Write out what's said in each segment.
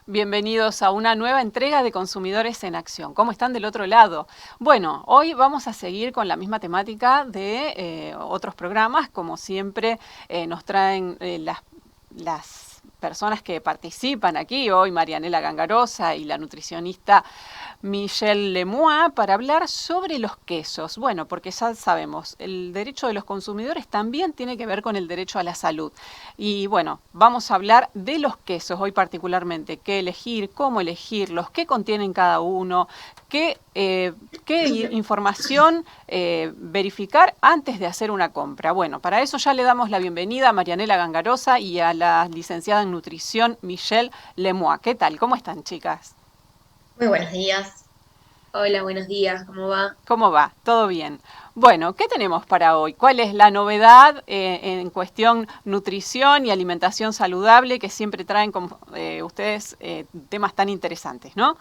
Bienvenidos a una nueva entrega de Consumidores en Acción. ¿Cómo están del otro lado? Bueno, hoy vamos a seguir con la misma temática de otros programas. Como siempre, nos traen las personas que participan aquí. Hoy Marianela Gangarosa y la nutricionista Michelle Lemois para hablar sobre los quesos. Bueno, porque ya sabemos, el derecho de los consumidores también tiene que ver con el derecho a la salud. Y bueno, vamos a hablar de los quesos hoy particularmente, qué elegir, cómo elegirlos, qué contienen cada uno, qué información verificar antes de hacer una compra. Bueno, para eso ya le damos la bienvenida a Marianela Gangarosa y a la licenciada en nutrición Michelle Lemois. ¿Qué tal? ¿Cómo están, chicas? Muy buenos días. Hola, buenos días, ¿cómo va? ¿Cómo va? ¿Todo bien? Bueno, ¿qué tenemos para hoy? ¿Cuál es la novedad en cuestión nutrición y alimentación saludable que siempre traen con ustedes temas tan interesantes, ¿no?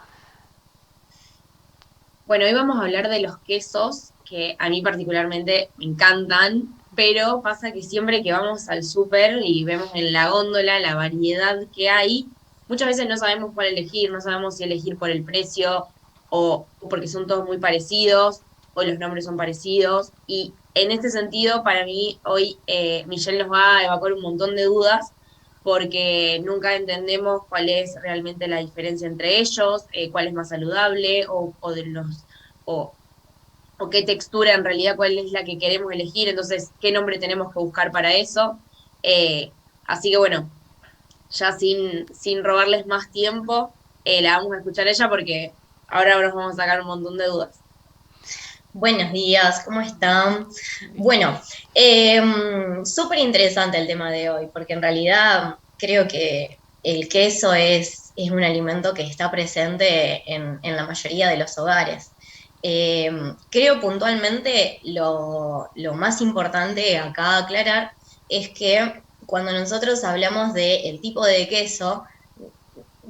Bueno, hoy vamos a hablar de los quesos, que a mí particularmente me encantan, pero pasa que siempre que vamos al súper y vemos en la góndola la variedad que hay, muchas veces no sabemos cuál elegir, no sabemos si elegir por el precio o porque son todos muy parecidos o los nombres son parecidos. Y en este sentido, para mí, hoy Michelle nos va a evacuar un montón de dudas porque nunca entendemos cuál es realmente la diferencia entre ellos, cuál es más saludable o, o qué textura en realidad, cuál es la que queremos elegir, entonces qué nombre tenemos que buscar para eso. Eh, Así que bueno, ya sin robarles más tiempo, la vamos a escuchar a ella porque ahora nos vamos a sacar un montón de dudas. Buenos días, ¿cómo están? Bueno, súper interesante el tema de hoy, porque en realidad creo que el queso es un alimento que está presente en la mayoría de los hogares. Creo puntualmente lo más importante acá aclarar es que cuando nosotros hablamos del tipo de queso,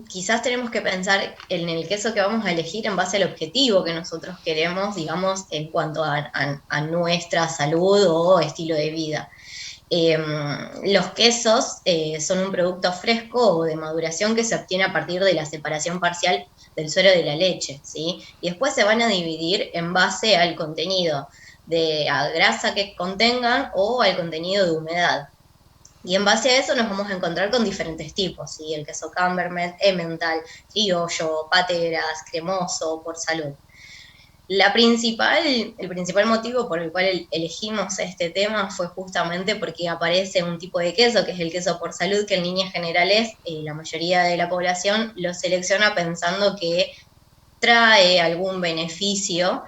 quizás tenemos que pensar en el queso que vamos a elegir en base al objetivo que nosotros queremos, digamos, en cuanto a nuestra salud o estilo de vida. Eh, los quesos son un producto fresco o de maduración que se obtiene a partir de la separación parcial del suero de la leche, ¿sí? Y después se van a dividir en base al contenido de a grasa que contengan o al contenido de humedad. Y en base a eso nos vamos a encontrar con diferentes tipos, ¿sí? El queso Camembert, Emmental, criollo, pateras, cremoso, por salud. El principal motivo por el cual elegimos este tema fue justamente porque aparece un tipo de queso, que es el queso por salud, que en líneas generales la mayoría de la población lo selecciona pensando que trae algún beneficio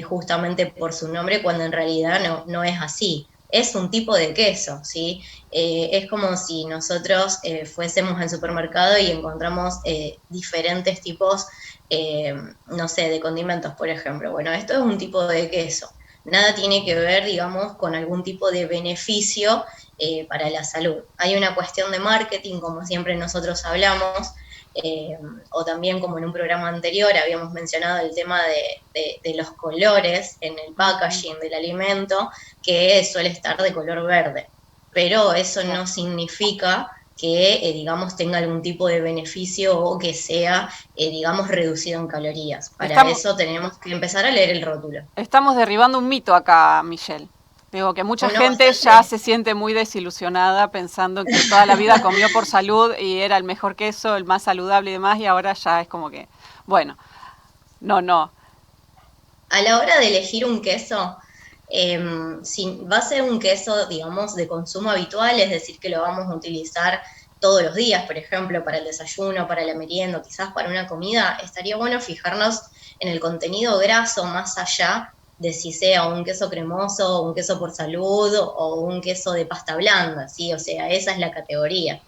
justamente por su nombre, cuando en realidad no es así. Es un tipo de queso, ¿sí? Es como si nosotros fuésemos al supermercado y encontramos diferentes tipos, eh, no sé, de condimentos, por ejemplo. Bueno, esto es un tipo de queso. Nada tiene que ver, digamos, con algún tipo de beneficio para la salud. Hay una cuestión de marketing, como siempre nosotros hablamos, eh, o también como en un programa anterior habíamos mencionado el tema de los colores en el packaging del alimento, que suele estar de color verde, pero eso no significa que, digamos, tenga algún tipo de beneficio o que sea, digamos, reducido en calorías. Para Estamos, eso tenemos que empezar a leer el rótulo. estamos derribando un mito acá, Michelle. Digo que mucha Uno gente ya bastante. se siente muy desilusionada pensando que toda la vida comió por salud y era el mejor queso, el más saludable y demás, y ahora ya es como que, bueno, no. A la hora de elegir un queso, si va a ser un queso, digamos, de consumo habitual, es decir, que lo vamos a utilizar todos los días, por ejemplo, para el desayuno, para la merienda, o quizás para una comida, estaría bueno fijarnos en el contenido graso más allá de si sea un queso cremoso, un queso por salud o un queso de pasta blanda, ¿sí? O sea, esa es la categoría.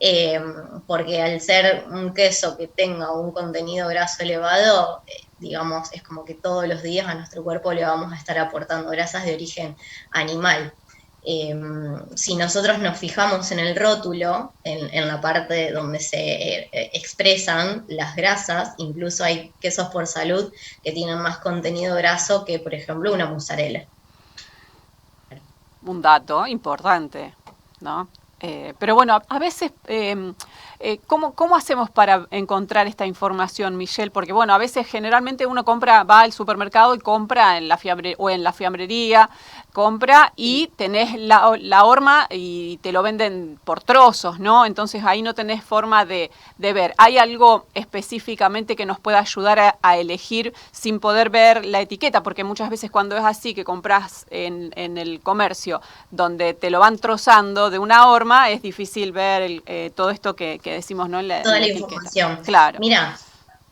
eh, Porque al ser un queso que tenga un contenido graso elevado, digamos, es como que todos los días a nuestro cuerpo le vamos a estar aportando grasas de origen animal. Si nosotros nos fijamos en el rótulo, en la parte donde se expresan las grasas, incluso hay quesos por salud que tienen más contenido graso que, por ejemplo, una mozzarella. Un dato importante, ¿no? Pero bueno, a veces, ¿cómo hacemos para encontrar esta información, Michelle? Porque bueno, a veces generalmente uno va al supermercado y compra en la fiambrería, compra y tenés la horma y te lo venden por trozos, ¿no? Entonces ahí no tenés forma de ver. ¿Hay algo específicamente que nos pueda ayudar a elegir sin poder ver la etiqueta? Porque muchas veces cuando es así, que compras en el comercio, donde te lo van trozando de una horma, es difícil ver todo esto que decimos, ¿no? Toda en la la etiqueta. información. Claro. Mira,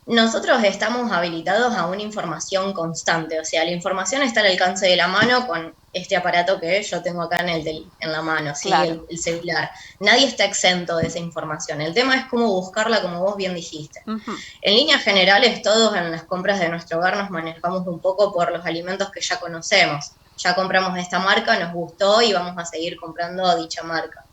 nosotros estamos habilitados a una información constante, o sea, la información está al alcance de la mano con este aparato que yo tengo acá en la mano, ¿sí? Claro. El celular. Nadie está exento de esa información. El tema es cómo buscarla, como vos bien dijiste. Uh-huh. En líneas generales, todos en las compras de nuestro hogar nos manejamos un poco por los alimentos que ya conocemos. Ya compramos esta marca, nos gustó y vamos a seguir comprando dicha marca.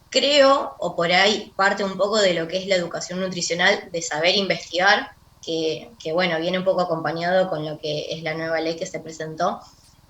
Creo, o por ahí parte un poco de lo que es la educación nutricional, de saber investigar, que bueno, viene un poco acompañado con lo que es la nueva ley que se presentó,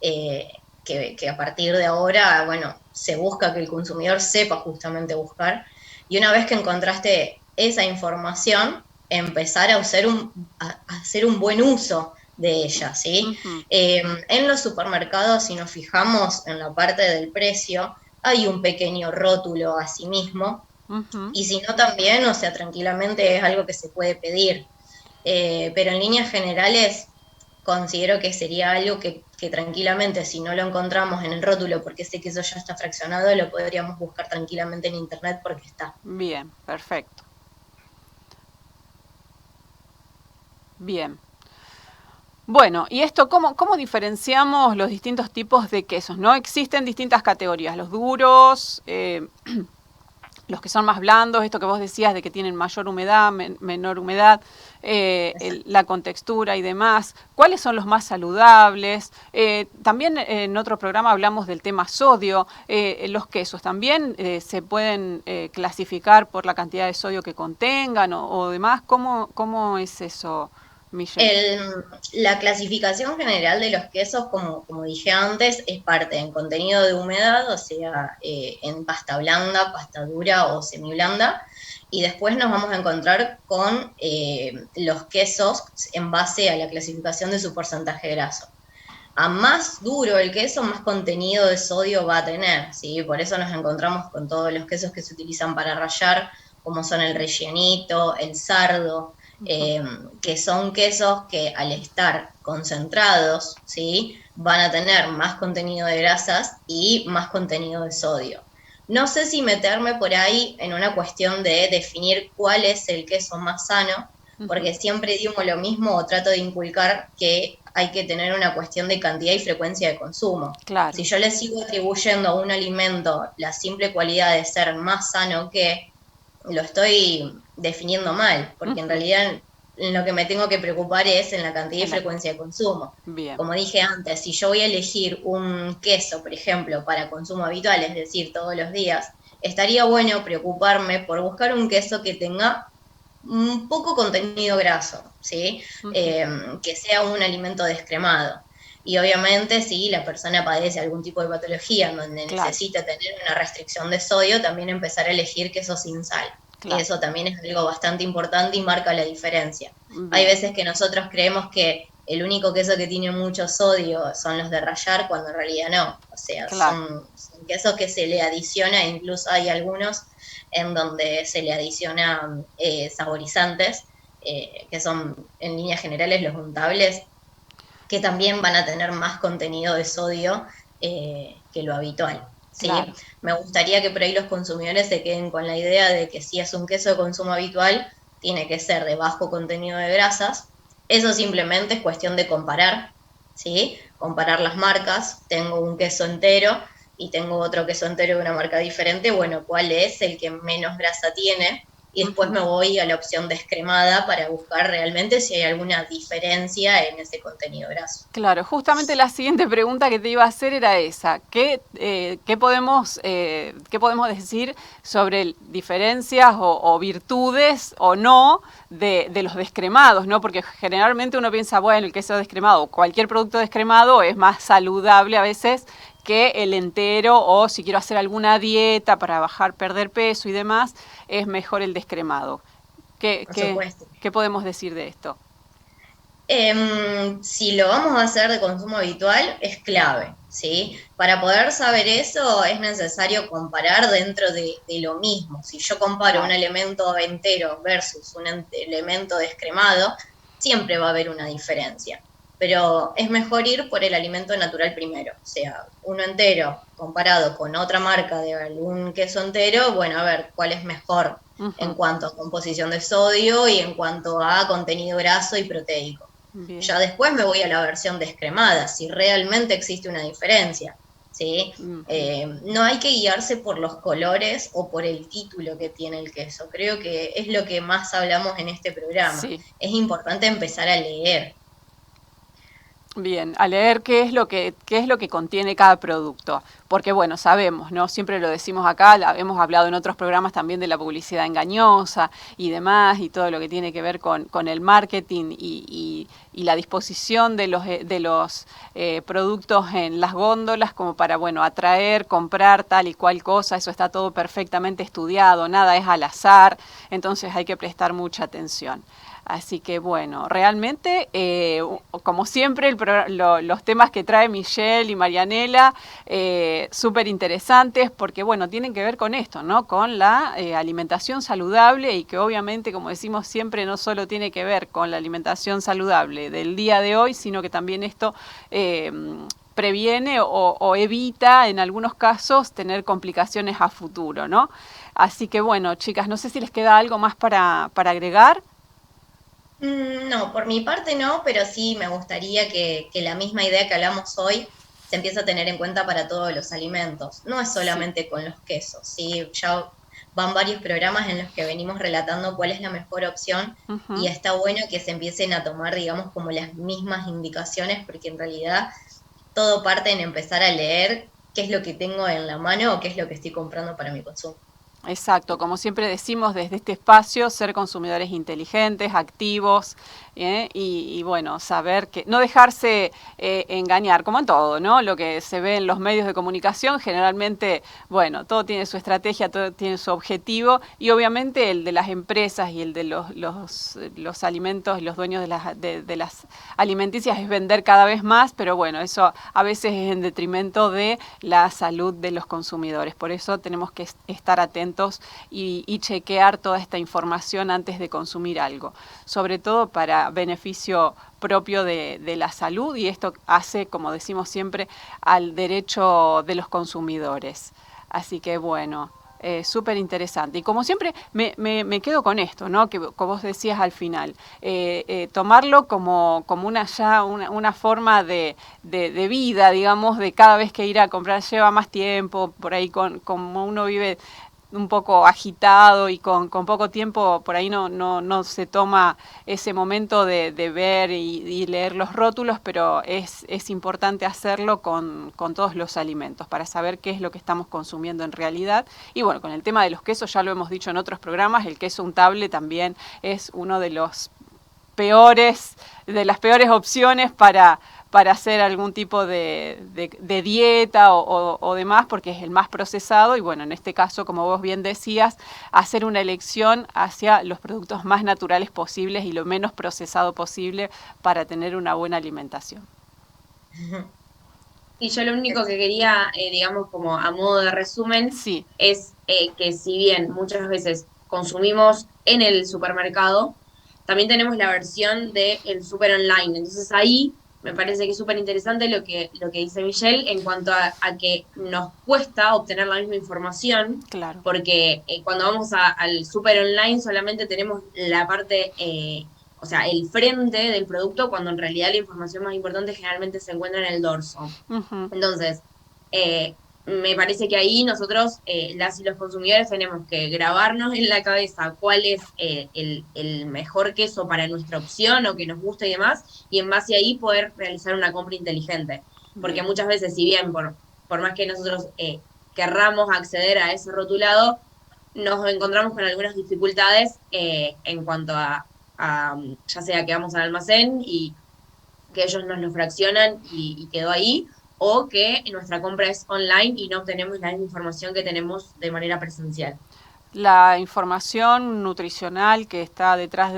que a partir de ahora, bueno, se busca que el consumidor sepa justamente buscar, y una vez que encontraste esa información, empezar a hacer un buen uso de ella, ¿sí? Uh-huh. En los supermercados, si nos fijamos en la parte del precio, hay un pequeño rótulo a sí mismo, Uh-huh. y si no también, o sea, tranquilamente es algo que se puede pedir. Pero en líneas generales considero que sería algo que tranquilamente, si no lo encontramos en el rótulo, porque ese queso ya está fraccionado, lo podríamos buscar tranquilamente en internet porque está. Bien, perfecto. Bien. Bueno, y esto, ¿cómo diferenciamos los distintos tipos de quesos? ¿No? Existen distintas categorías, los duros, los que son más blandos, esto que vos decías de que tienen mayor humedad, menor humedad, la contextura y demás. ¿Cuáles son los más saludables? También en otro programa hablamos del tema sodio. Los quesos también se pueden clasificar por la cantidad de sodio que contengan o demás. ¿Cómo es eso, Michelle? La clasificación general de los quesos, como dije antes, es parte en contenido de humedad, o sea, en pasta blanda, pasta dura o semiblanda, y después nos vamos a encontrar con los quesos en base a la clasificación de su porcentaje graso. A más duro el queso, más contenido de sodio va a tener, ¿sí? Por eso nos encontramos con todos los quesos que se utilizan para rallar, como son el rellenito, el sardo, que son quesos que al estar concentrados, ¿sí? Van a tener más contenido de grasas y más contenido de sodio. No sé si meterme por ahí en una cuestión de definir cuál es el queso más sano, porque siempre digo lo mismo o trato de inculcar que hay que tener una cuestión de cantidad y frecuencia de consumo. Claro. Si yo le sigo atribuyendo a un alimento la simple cualidad de ser más sano que, lo estoy definiendo mal, porque en realidad lo que me tengo que preocupar es en la cantidad y frecuencia de consumo. Bien. Como dije antes, si yo voy a elegir un queso, por ejemplo, para consumo habitual, es decir, todos los días, estaría bueno preocuparme por buscar un queso que tenga un poco contenido graso, ¿sí? Que sea un alimento descremado. Y obviamente si la persona padece algún tipo de patología en donde necesita tener una restricción de sodio, también empezar a elegir queso sin sal. Claro. Y eso también es algo bastante importante y marca la diferencia. Hay veces que nosotros creemos que el único queso que tiene mucho sodio son los de rallar, cuando en realidad no. O sea, son quesos que se le adiciona, incluso hay algunos en donde se le adiciona saborizantes, que son en líneas generales los untables, que también van a tener más contenido de sodio que lo habitual. ¿Sí? Claro. Me gustaría que por ahí los consumidores se queden con la idea de que si es un queso de consumo habitual, tiene que ser de bajo contenido de grasas. Eso simplemente es cuestión de comparar, ¿sí? Comparar las marcas. Tengo un queso entero y tengo otro queso entero de una marca diferente. Bueno, ¿cuál es el que menos grasa tiene? y después me voy a la opción descremada para buscar realmente si hay alguna diferencia en ese contenido graso. Claro, justamente la siguiente pregunta que te iba a hacer era esa. ¿Qué podemos decir sobre diferencias o virtudes o no de los descremados, ¿no? Porque generalmente uno piensa, bueno, el queso descremado o cualquier producto descremado es más saludable a veces que el entero, o si quiero hacer alguna dieta para bajar, perder peso y demás, es mejor el descremado. Por supuesto. ¿Qué podemos decir de esto? Si lo vamos a hacer de consumo habitual, es clave, ¿sí? Para poder saber eso es necesario comparar dentro de lo mismo. Si yo comparo un elemento entero versus un elemento descremado, siempre va a haber una diferencia. Pero es mejor ir por el alimento natural primero. O sea, uno entero comparado con otra marca de algún queso entero, bueno, a ver cuál es mejor en cuanto a composición de sodio y en cuanto a contenido graso y proteico. Bien. Ya después me voy a la versión descremada, si realmente existe una diferencia, ¿sí? No hay que guiarse por los colores o por el título que tiene el queso. Creo que es lo que más hablamos en este programa. Sí. Es importante empezar a leer. Bien, a leer qué es lo que contiene cada producto, porque bueno, sabemos, ¿no? Siempre lo decimos acá, hemos hablado en otros programas también de la publicidad engañosa y demás, y todo lo que tiene que ver con el marketing y la disposición de los productos en las góndolas como para, bueno, atraer, comprar tal y cual cosa. Eso está todo perfectamente estudiado, nada es al azar, entonces hay que prestar mucha atención. Así que bueno, realmente, como siempre, los temas que trae Michelle y Marianela, súper interesantes porque, bueno, tienen que ver con esto, ¿no? Con la alimentación saludable, y que obviamente, como decimos siempre, no solo tiene que ver con la alimentación saludable del día de hoy, sino que también esto previene o evita, en algunos casos, tener complicaciones a futuro, ¿no? Así que bueno, chicas, no sé si les queda algo más para agregar. No, por mi parte no, pero sí me gustaría que la misma idea que hablamos hoy se empiece a tener en cuenta para todos los alimentos. No es solamente con los quesos, ¿sí? Ya van varios programas en los que venimos relatando cuál es la mejor opción, y está bueno que se empiecen a tomar, digamos, como las mismas indicaciones, porque en realidad todo parte en empezar a leer qué es lo que tengo en la mano o qué es lo que estoy comprando para mi consumo. Exacto, como siempre decimos desde este espacio, ser consumidores inteligentes, activos, y bueno, saber que no dejarse engañar, como en todo, ¿no? Lo que se ve en los medios de comunicación, generalmente, bueno, todo tiene su estrategia, todo tiene su objetivo, y obviamente el de las empresas y el de los alimentos, los dueños de las alimenticias, es vender cada vez más, pero bueno, eso a veces es en detrimento de la salud de los consumidores. Por eso tenemos que estar atentos y chequear toda esta información antes de consumir algo, sobre todo para beneficio propio de la salud, y esto hace, como decimos siempre, al derecho de los consumidores. Así que bueno, súper interesante. Y como siempre me quedo con esto, ¿no? Que como vos decías al final, tomarlo como una forma de vida, digamos, de cada vez que ir a comprar lleva más tiempo, por ahí como uno vive un poco agitado y con poco tiempo, por ahí no se toma ese momento de ver y leer los rótulos, pero es importante hacerlo con todos los alimentos para saber qué es lo que estamos consumiendo en realidad. Y bueno, con el tema de los quesos, ya lo hemos dicho en otros programas, el queso untable también es uno de las peores opciones para hacer algún tipo de dieta o demás, porque es el más procesado. Y bueno, en este caso, como vos bien decías, hacer una elección hacia los productos más naturales posibles y lo menos procesado posible para tener una buena alimentación. Y yo lo único que quería, digamos, como a modo de resumen, sí, es que si bien muchas veces consumimos en el supermercado, también tenemos la versión del super online. Entonces ahí me parece que es súper interesante lo que dice Michelle en cuanto a que nos cuesta obtener la misma información. Claro. Porque cuando vamos al super online solamente tenemos la parte, o sea, el frente del producto, cuando en realidad la información más importante generalmente se encuentra en el dorso. Uh-huh. Entonces, me parece que ahí nosotros, las y los consumidores, tenemos que grabarnos en la cabeza cuál es el mejor queso para nuestra opción o que nos gusta y demás, y en base a ahí poder realizar una compra inteligente. Porque Bien. muchas veces, si bien por más que nosotros querramos acceder a ese rotulado, nos encontramos con algunas dificultades en cuanto a, ya sea que vamos al almacén y que ellos nos lo fraccionan y quedó ahí, o que nuestra compra es online y no obtenemos la misma información que tenemos de manera presencial. La información nutricional que está detrás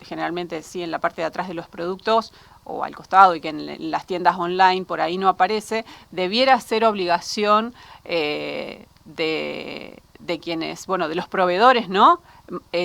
generalmente sí, en la parte de atrás de los productos o al costado y que en las tiendas online por ahí no aparece, debiera ser obligación de quienes, bueno, de los proveedores, ¿no?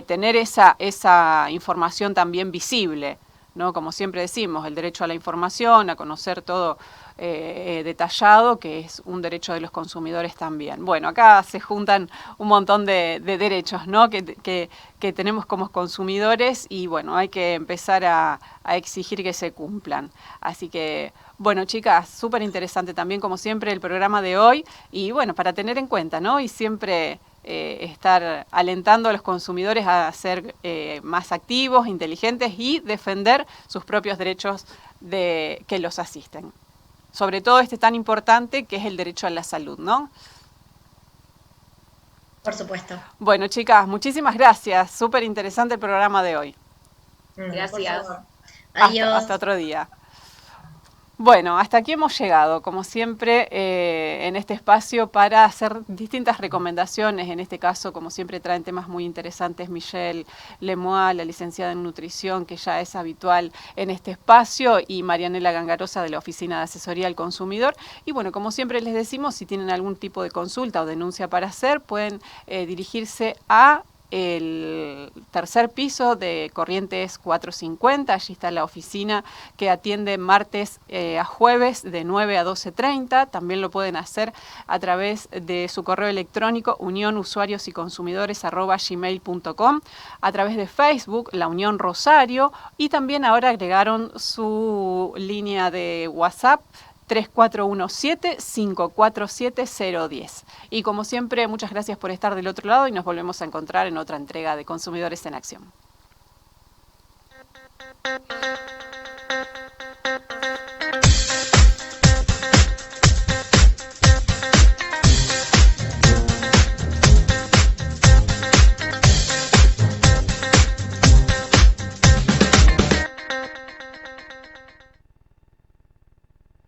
Tener esa información también visible, ¿no? Como siempre decimos, el derecho a la información, a conocer todo detallado, que es un derecho de los consumidores también. Bueno, acá se juntan un montón de derechos, ¿no? que tenemos como consumidores y bueno, hay que empezar a exigir que se cumplan. Así que, bueno, chicas, súper interesante también, como siempre, el programa de hoy y bueno, para tener en cuenta, ¿no? Y siempre estar alentando a los consumidores a ser más activos, inteligentes y defender sus propios derechos que los asisten. Sobre todo este tan importante que es el derecho a la salud, ¿no? Por supuesto. Bueno, chicas, muchísimas gracias. Súper interesante el programa de hoy. Por Gracias. favor. Hasta Adiós. otro día. Bueno, hasta aquí hemos llegado, como siempre, en este espacio para hacer distintas recomendaciones. En este caso, como siempre, traen temas muy interesantes Michelle Lemois, la licenciada en nutrición, que ya es habitual en este espacio, y Marianela Gangarosa de la Oficina de Asesoría al Consumidor. Y bueno, como siempre les decimos, si tienen algún tipo de consulta o denuncia para hacer, pueden dirigirse a el tercer piso de Corrientes 450, allí está la oficina que atiende martes a jueves de 9 a 12:30, también lo pueden hacer a través de su correo electrónico unionusuariosyconsumidores@gmail.com, a través de Facebook, la Unión Rosario, y también ahora agregaron su línea de WhatsApp 3417-547-010. Y como siempre, muchas gracias por estar del otro lado y nos volvemos a encontrar en otra entrega de Consumidores en Acción.